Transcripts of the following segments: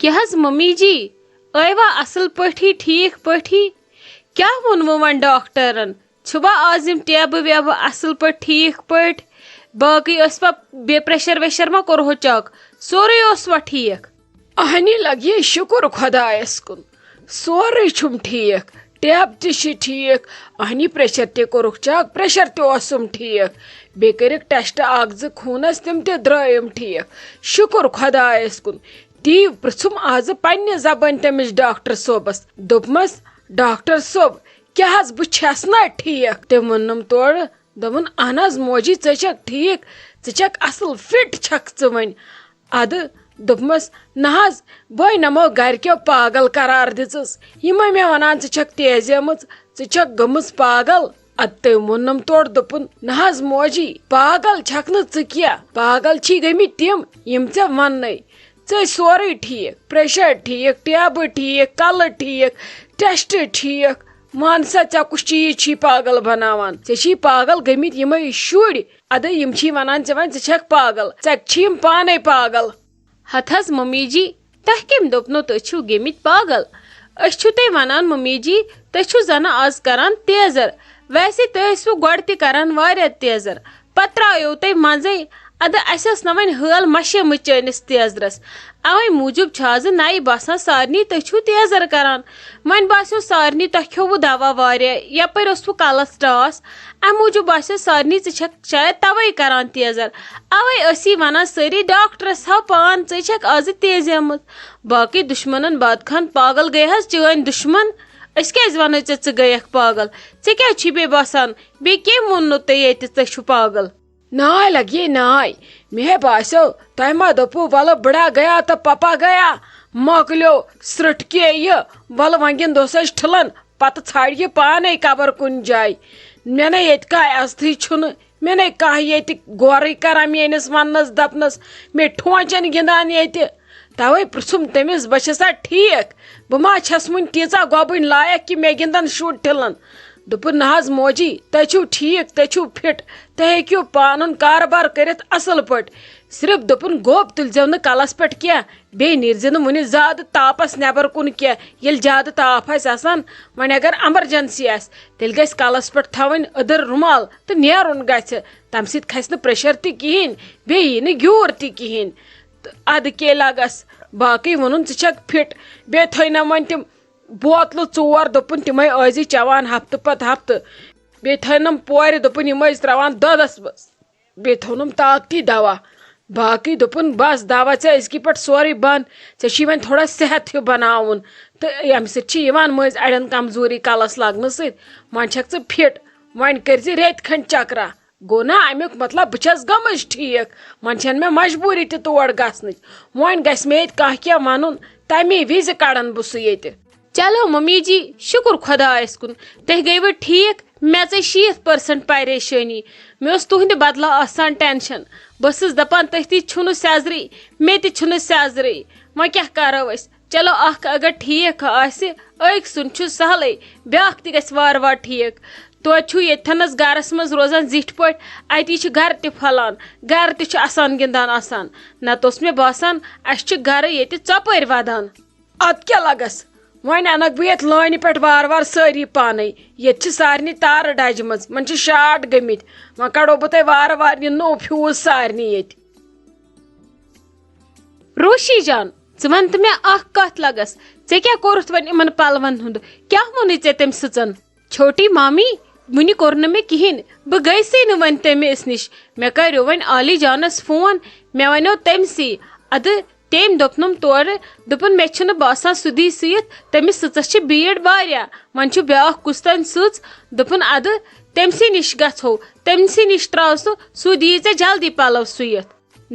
کیا حظ ممی جی ٲیوا اصل پٲٹھی ٹھیک پٲٹھی کیا ووٚنوٕ وۄنۍ ڈاکٹرن چھُوا آز یِم ٹیبہٕ ویبہٕ اصل پٲٹھۍ ٹھیک پٲٹھۍ باقٕے ٲسوا بیٚیہِ پریشر ویشر ما کوٚرہو چک سورُے اوسوا ٹھیک؟ اہنی لگیے شکر خدایس کن سورُے چھُم ٹھیک ٹیب تہِ چھِ ٹھیک اہنی پریشر تہِ کوٚرُکھ چک پریشر تہِ اوسُم ٹھیک بیٚیہِ کٔرِکھ ٹیسٹ اکھ زٕ خوٗنس تِم تہِ درٛٲیِم ٹھیک شکر خدایس کن تی پرژھُم آز پننہِ زبٲنۍ تٔمِس ڈاکٹر صٲبس دوٚپمس ڈاکٹر صٲب کیٛاہ حظ بہٕ چھَس نا ٹھیک تٔمۍ ووٚنُم تورٕ دوٚپُن اہن حظ موجی ژٕ چھکھ ٹھیک ژٕ چھکھ اصل فٹ چھکھ ژٕ وۄنۍ ادٕ دوٚپمس نہ حظ بٲے نمو گرِکیو پاگل قرار دِژٕس یِمے مےٚ ونان ژٕ چھکھ تیزیمٕژ ژٕ چھکھ گٔمٕژ پاگل ادٕ تٔمۍ ووٚنُم تورٕ دوٚپُن نہ حظ موجی پاگل چھکھ نہٕ ژٕ کینٛہہ پاگل چھی گٔمٕتۍ تِم یِم ژےٚ وننَے ژےٚ سورُے ٹھیک پریشر ٹھیک ٹیبہٕ ٹھیک کلہٕ ٹھیک ٹیسٹ ٹھیک مان سا ژےٚ کُس چیٖز چھی پاگل بناوان ژےٚ چھی پاگل گٔمٕتۍ یِمے شُرۍ ادٕ یِم چھی ونان ژےٚ وۄنۍ ژٕ چھکھ پاگل ژےٚ چھی یِم پانے پاگل ہتھ حظ ممی جی تۄہہِ کٔمۍ دوٚپنو تُہۍ چھِو گٔمٕتۍ پاگل أسۍ چھِو تۄہہِ ونان ممی جی تُہۍ چھِو زنہٕ آز کران تیزر ویسے تُہۍ ٲسوٕ گۄڈٕ تہِ کران واریاہ تیزر پتہٕ ترٛایو تۄہہِ منٛزے ادٕ اسہِ ٲس نہٕ وۄنۍ حٲل مشیمٕژ چٲنِس تیزرس اوے موٗجوٗب چھُ آزٕ نَیہِ باسان سارنٕے تُہۍ چھِو تیزر کران وۄنۍ باسیو سارنٕے تۄہہِ کھیوٚوٕ دوا واریاہ یپٲرۍ اوسوٕ کلس ٹاس امہِ موٗجوٗب باسیو سارنٕے ژٕ چھکھ شاید توے کران تیزر اوے ٲسی ونان سٲری ڈاکٹرس ہاو پان ژٕ چھکھ آزٕ تیزیمٕژ باقٕے دُشمنن باد خان پاگل گٔے حظ چٲنۍ دُشمن أسۍ کیازِ ونو ژےٚ ژٕ گٔیکھ پاگل ژےٚ کیازِ چھُے بیٚیہِ باسان بیٚیہِ کٔمۍ ووٚننو تۄہہِ ییٚتہِ ژٕ چھُ پاگل ناے لگیے ناے مےٚ باسیو تۄہہِ ما دوٚپوٗ ولہٕ بٕڑا گیا تہٕ پپا گیا مۄکلیو سرٛٹکے یہِ ولہٕ وۄنۍ گِنٛدوس أسۍ ٹھٕلن پتہٕ ژھانڈِ یہِ پانے قبر کُنہِ جایہِ مےٚ نے ییٚتہِ کانٛہہ عزتھٕے چھُنہٕ مےٚ نے کانٛہہ ییٚتہِ غورٕے کران میٲنِس وننس دپنس مےٚ ٹھونچن گِنٛدان ییٚتہِ توے پرژھُم تٔمِس بہٕ چھسا ٹھیک بہٕ ما چھس وُنہِ تیٖژاہ گۄبٕنۍ لایق کہِ مےٚ گِنٛدن شُرۍ ٹھِلن دوٚپُن نہ حظ موجی تُہۍ چھِو ٹھیک تُہۍ چھِو فٹ تُہۍ ہیٚکِو پانُن کاربار کٔرِتھ اصل پٲٹھۍ صرف دوٚپُن گوٚب تُلزیو نہٕ کلس پٮ۪ٹھ کینٛہہ بیٚیہِ نیرزِ نہٕ وُنہِ زیادٕ تاپس نٮ۪بر کُن کینٛہہ ییٚلہِ زیادٕ تاپھ آسہِ آسان وۄنۍ اگر ایمرجنسی آسہِ تیٚلہِ گژھِ کلس پٮ۪ٹھ تھاوٕنۍ أدٕر رُمال تہٕ نیرُن گژھِ تمہِ سۭتۍ کھسہِ نہٕ پریشر تہِ کہیٖنۍ بیٚیہِ یی نہٕ گیوٗر تہِ کہیٖنۍ تہٕ ادٕ کے لگس باقٕے ووٚنُن ژٕ چھکھ فٹ بیٚیہِ تھٲینم وۄنۍ تِم بوتلہٕ 4 دوٚپُن تِمے ٲسۍ چٮ۪وان ہفتہٕ پتہٕ ہفتہٕ بیٚیہِ تھٲینم پورِ دوٚپُن یِم ٲسۍ تراوان دۄدس منٛز بیٚیہِ تھوٚونم طاقتی دوا باقٕے دوٚپُن بس دوا ژےٚ أزکہِ پٮ۪ٹھ سورُے بنٛد ژےٚ چھی وۄنۍ تھوڑا صحت ہیوٗ بناوُن تہٕ ییٚمہِ سۭتۍ چھِ یِوان مٔنٛزۍ اڑٮ۪ن کمزوری کلس لگنہٕ سۭتۍ وۄنۍ چھکھ ژٕ فٹ وۄنۍ کٔرزِ ریٚتۍ کھنٛڈ چکرا گوٚو نا امیُک مطلب بہٕ چھس گٔمٕژ ٹھیک وۄنۍ چھنہٕ مےٚ مجبوٗری تہِ تور گژھنٕچ وۄنۍ گژھِ مےٚ ییٚتہِ کانٛہہ کینٛہہ ونُن تمی وِزِ کڑن بہٕ سُہ ییٚتہِ چلو ممی جی شکر خۄدایس کُن تُہۍ گٔیوٕ ٹھیک مےٚ ژٔج 60% پریشٲنی مےٚ اوس تُہنٛدِ بدلہٕ آسان ٹینشن بہٕ ٲسٕس دپان تُہۍ تہِ چھُنہٕ سیزرٕے مےٚ تہِ چھُنہٕ سیزرٕے وۄنۍ کیٛاہ کرو أسۍ چلو اکھ اگر ٹھیک آسہِ أکۍ سُنٛد چھُ سہلٕے بیاکھ تہِ گژھِ وارٕ وارٕ ٹھیک توتہِ چھُو ییٚتھٮ۪نس گرس منٛز روزان زِٹھۍ پٲٹھۍ اتی چھُ گرٕ تہِ پھۄلان گرٕ تہِ چھُ اسان گِنٛدان آسان نتہٕ اوس مےٚ باسان اسہِ چھُ گرٕ ییٚتہِ ژۄپٲرۍ ودان ادٕ کیٛاہ لگس وۄنۍ انکھ بہٕ یتھ لٲنہِ پٮ۪ٹھ وارٕ وارٕ سٲری پانے ییٚتہِ چھِ سارنٕے تارٕ ڈجمژ وۄنۍ چھِ شاٹ گٔمٕتۍ وۄنۍ کڑو بہٕ تۄہہِ وارٕ وارٕ یہِ نوٚو فیوٗز سارنٕے ییٚتہِ روشی جان ژٕ ون تہٕ مےٚ اکھ کتھ لگس ژےٚ کیٛاہ کوٚرُتھ وۄنۍ یِمن پلون ہُنٛد کیٛاہ ووٚنُے ژےٚ تٔمۍ سٕژن چھوٹی مامی وُنہِ کوٚر نہٕ مےٚ کہیٖنۍ بہٕ گٔیسٕے نہٕ وۄنۍ تٔمِس نِش مےٚ کریو وۄنۍ عالی جانس فون مےٚ ونیو تٔمسٕے ادٕ تٔمۍ دوٚپنم تورٕ دوٚپُن مےٚ چھُنہٕ باسان سُہ دی سُوِتھ تٔمِس سٕژس چھِ بیٖڈ واریاہ وۄنۍ چھُ بیاکھ کُس تانۍ سٕژ دوٚپُن ادٕ تٔمسٕے نِش گژھو تٔمسٕے نِش تراو سُہ دی ژےٚ جلدی پلو سُوِتھ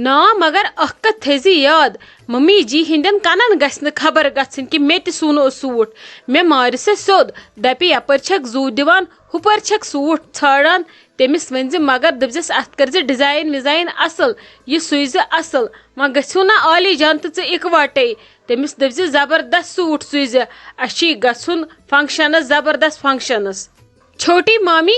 نا مگر اکھ کتھ تھٲیزِ یاد ممی جی ہٕنٛدٮ۪ن کنن گژھِ نہٕ خبر گژھٕنۍ کہِ مےٚ تہِ سوٗنو سوٗٹ مےٚ مارِ سۄ سیوٚد دپہِ یپٲرۍ چھکھ زوٗ دِوان ہُپٲرۍ چھکھ سوٗٹ ژھانڈان تٔمِس ؤنزِ مگر دٔپزٮ۪س اتھ کٔرزِ ڈِزاین وِزاین اصل یہِ سُوزِ اصل وۄنۍ گٔژھِو نا عالی جان تہٕ ژٕ اِکوٹے تٔمِس دٔپزِ زبردست سوٗٹ سُوزِ اسہِ چھُے گژھُن فنکشنس زبردست فنکشنس چھوٹی مامی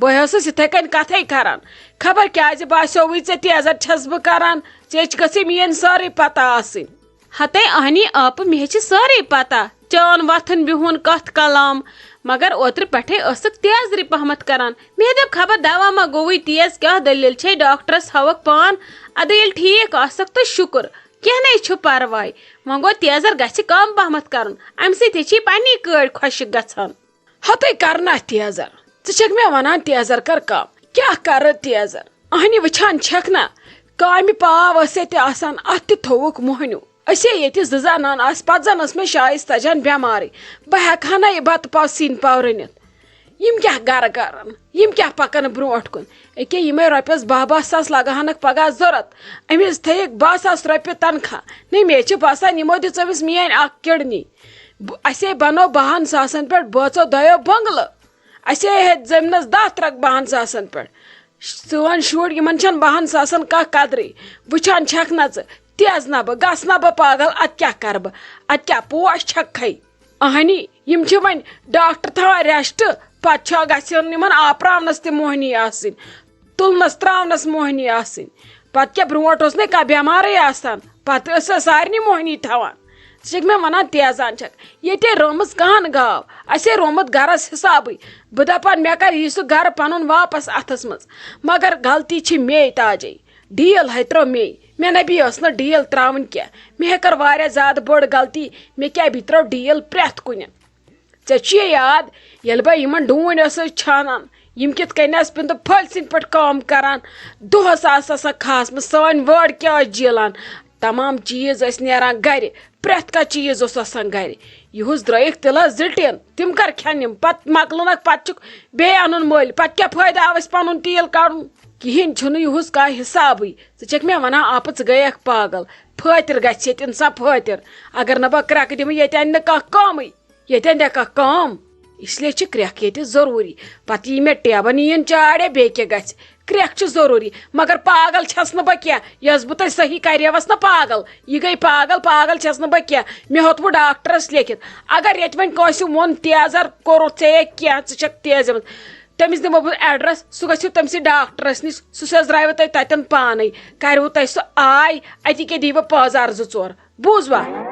بہٕ ٲسٕس یِتھَے کٔنۍ کَتھَے کَران خبر کیٛازِ باسیووٕے ژےٚ تیزر چھَس بہٕ کَران ژےٚ گٔژھٕے میٛٲنۍ سٲرٕے پتہ آسٕنۍ ہتے اہنی آپ مے چھ ساری پتہ چان وتھن بہن کت کلام مگر اوتر پٹھے ٲسک تیزری پہمت کران مے دپ خبر دوا ما گوئی تیز کیا دلیل چھ ڈاکٹرس ہوک پان اد یل ٹھیک آسک تو شکر کینٛہہ نے چھ پرواے وۄنۍ گوٚو تیزر گژھِ کم پہمت کرُن امہِ سۭتۍ چھی پننی کٲڑۍ خۄشک گژھان ہتے کرنا تیزر ژٕ چھکھ مےٚ ونان تیزر کر کم کیٛاہ کرٕ تیزر اہنہِ وٕچھان چھکھ نا کامہِ پاو ٲس ییٚتہِ آسان اتھ تہِ تھووُکھ موہنیوٗ أسے ییٚتہِ زٕ زنان آسہٕ پتہٕ زن ٲس مےٚ شایستہ جان بٮ۪مارٕے بہٕ ہٮ۪کہٕ ہا نہ یہِ بتہٕ پاو سِنۍ پاو رٔنِتھ یِم کیٛاہ گرٕ کرن یِم کیٛاہ پکن برونٛٹھ کُن أکیٛاہ یِمے رۄپیس 10-10 ساس لگہانکھ پگاہ ضوٚرتھ أمِس تھٲیِکھ 10 ساس رۄپیہِ تنخواہ نہ مےٚ چھِ باسان یِمو دِژ أمِس میٲنۍ اکھ کِڈنی اَسے بنو 2 ساسن پٮ۪ٹھ بٲژو 2 بنگلہٕ اَسے ہیٚتۍ زٔمیٖنس 10 ترٛکھ 2 ساسن پٮ۪ٹھ سون شُرۍ یِمن چھنہٕ 2 ساسن کانٛہہ قدرٕے وٕچھان چھکھ نہ ژٕ تیز نہ بہٕ گژھ نہ بہٕ پاگل ادٕ کیٛاہ کرٕ بہٕ ادٕ کیٛاہ پوش چھکھٕے اہنی یِم چھِ وۄنۍ ڈاکٹر تھاوان ریسٹ پتہٕ چھِ گژھن یِمن آپراونس تہِ موہنی آسٕنۍ تُلنس تراونس موہنی آسٕنۍ پتہٕ کیٛاہ برونٛٹھ اوس نہ کانٛہہ بٮ۪مارٕے آسان پتہٕ ٲس سارنٕے موہنی تھاوان ژٕ چھکھ مےٚ ونان تیزان چھکھ ییٚتے رٲمٕژ کہن گاو اَسے رومُت گرس حسابٕے بہٕ دپان مےٚ کر یی سُہ گرٕ پنُن واپس اتھس منٛز مگر غلطی چھِ مے تاجے ڈیل ہے ترٲو مے نبی ٲس نہٕ ڈیل تراوٕنۍ کینٛہہ مےٚ کٔر واریاہ زیادٕ بٔڑ غلطی مےٚ کیٛاہ بھی ترٲو ڈیل پرٛٮ۪تھ کُنہِ ژےٚ چھُے یاد ییٚلہِ بہٕ یِمن ڈوٗنۍ ٲسٕس چھانان یِم کِتھ کٔنۍ ٲسۍ پِنٛدٕ پھٔلۍ سٕنٛدۍ پٲٹھۍ کٲم کران دۄہس آسکھ کھاسمٕژ سٲنۍ وٲر کیٛاہ ٲسۍ جیلان تمام چیٖز ٲسۍ نیران گرِ پرٛٮ۪تھ کانٛہہ چیٖز اوس آسان گرِ یِہُس درٛٲیِکھ تِلس 2 ٹیٖن تِم کر کھٮ۪ن یِم پتہٕ مۄکلنکھ پتہٕ چھُکھ بیٚیہِ انُن مٔلۍ پتہٕ کیٛاہ فٲیدٕ آو اَسہِ پنُن تیٖل کڑُن کہیٖنۍ چھُنہٕ یِہُس کانٛہہ حسابٕے ژٕ چھکھ مےٚ ونان اپہٕ ژٕ گٔیکھ پاگل فٲتِر گژھِ ییٚتہِ انسان فٲتِر اگر نہٕ بہٕ کرٛٮ۪کہٕ دِمہٕ ییٚتہِ انہِ نہٕ کانٛہہ کٲمٕے ییٚتہِ اندِ کانٛہہ کٲم اس لیے چھِ کرٛٮ۪کھ ییٚتہِ ضروٗری پتہٕ یی مےٚ ٹیبن یِن چاڑے بیٚیہِ کیٛاہ گژھِ کرٛٮ۪کھ چھِ ضروٗری مگر پاگل چھس نہٕ بہٕ کینٛہہ یۄس بہٕ تۄہہِ صحیح کریوس نہ پاگل یہِ گٔے پاگل چھس نہٕ بہٕ کینٛہہ مےٚ ہیوٚتوٕ ڈاکٹرس لیکھِتھ اگر ییٚتہِ وۄنۍ کٲنٛسہِ ووٚن تیزر کوٚرُتھ ژےٚ کینٛہہ ژٕ چھکھ تیز تٔمِس دِمو بہٕ ایڈرس سُہ گٔژھِو تٔمسٕے ڈاکٹرس نِش سُہ سوزراوِ تۄہہِ تتٮ۪ن پانے کرِوٕ تۄہہِ سُہ آے اتی کیٛاہ دیٖوٕ پٲزار 2-4 بوٗزوا